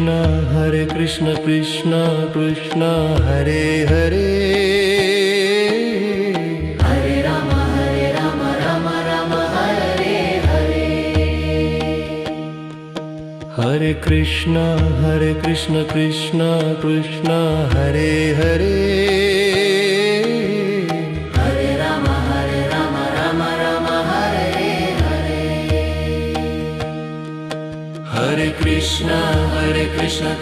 Krishna Krishna Krishna Hare Hare, Hare Ram Ram Ram Hare Hare. Hare Krishna Krishna Krishna Hare Hare, Hare Ram Ram Ram Hare Hare. Hare Krishna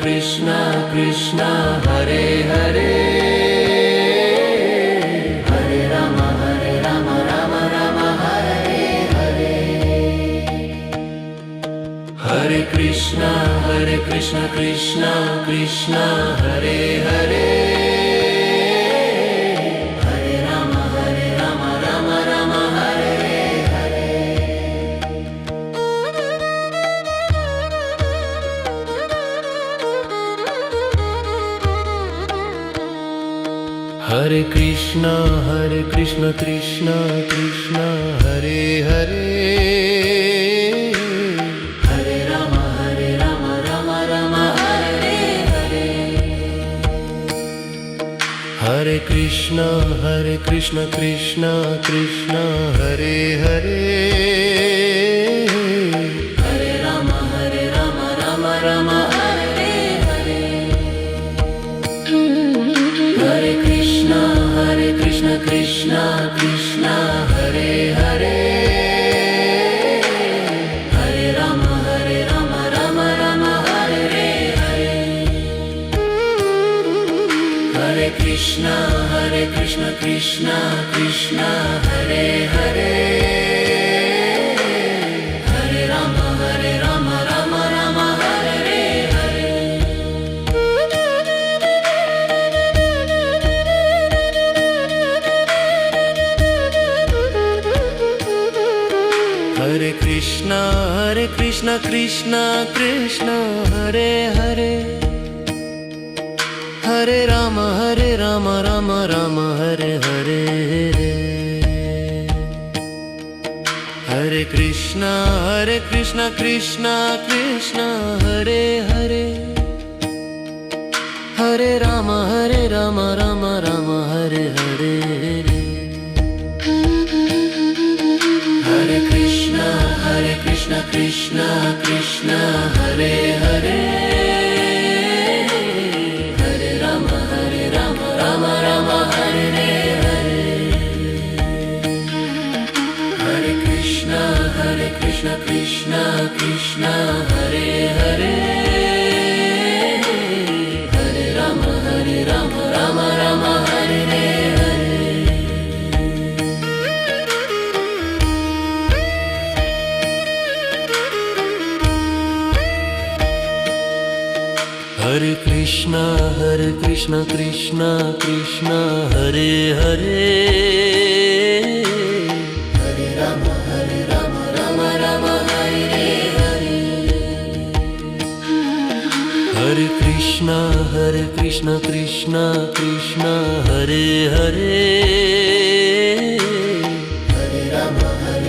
Krishna Krishna Hare Hare, Hare Ram Ram Ram Hare Hare. Hare Krishna Krishna Krishna Hare Hare, Hare Ram Ram Hare Hare. Hare Krishna Krishna Krishna Hare Hare, Hare Ram Ram Hare Hare. Hare Krishna Krishna Krishna Hare Hare, Hare Ram Ram Hare Hare. Hare Krishna Krishna Hare Hare, Hare Ram Ram Hare Hare. Hare Krishna Krishna Hare Hare, Hare Ram Ram Hare Hare. Hare Krishna Krishna Hare Hare, Hare Ram Ram Hare Hare. Hare Krishna Krishna Hare Hare, Hare Ram Ram Hare Hare. Hare Krishna Krishna Hare Hare, Hare Ram Ram Hare Hare. Hare Krishna Krishna Hare Hare, Hare Ram Ram Hare Hare. Hare Krishna Krishna Hare Hare, Hare Ram Ram Hare Hare. Hare Krishna Krishna Hare Hare, Hare Ram Ram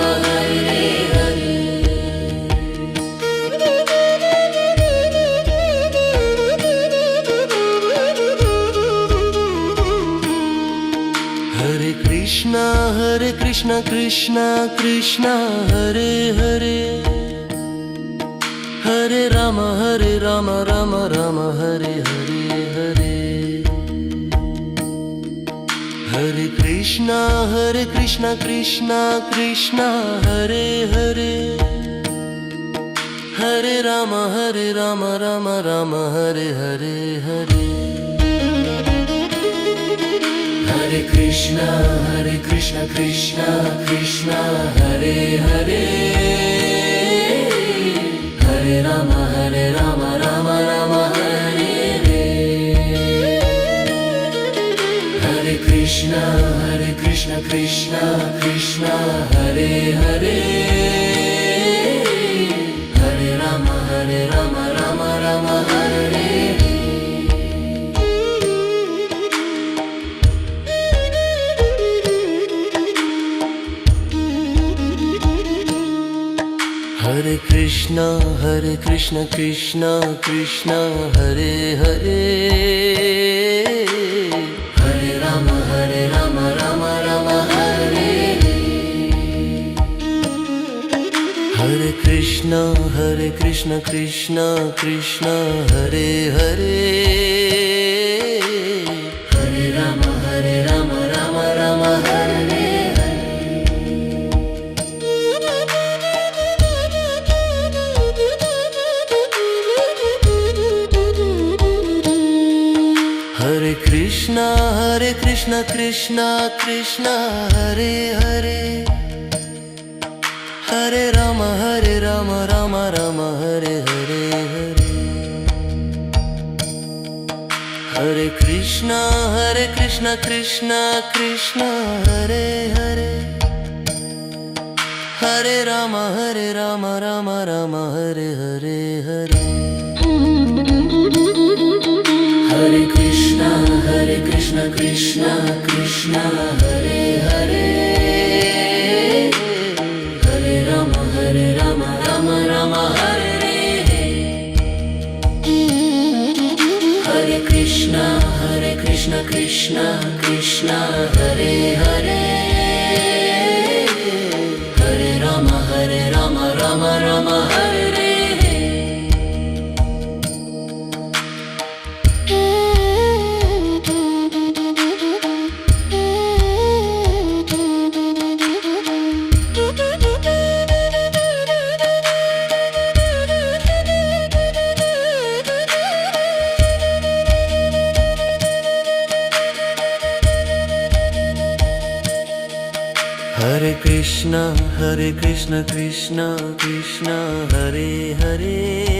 Hare Hare. Hare Krishna Krishna Hare Hare, Hare Ram Ram Hare Hare. Hare Krishna Krishna Hare Hare, Hare Ram Ram Hare Hare. Hare Krishna Krishna Hare Hare, Hare Ram Ram Hare Hare. Hare Krishna Krishna Hare Hare, Hare Ram Ram Hare Hare. Hare Krishna Krishna Krishna Krishna Hare Hare Hare Rama Rama Rama Hare Hare Krishna Krishna Krishna Hare Hare Hare Rama Rama Rama Hare Hare Krishna Krishna Krishna Hare Hare Hare Rama Rama Rama Hare Hare Hare Krishna Krishna Krishna Hare Hare Hare Rama Rama Rama Hare Hare Hare Hare Krishna Krishna Krishna Hare Hare Hare Rama Rama Rama Hare Hare Krishna Krishna Krishna Hare Hare Hare Rama Rama Rama Hare Hare Krishna Krishna Krishna Hare Hare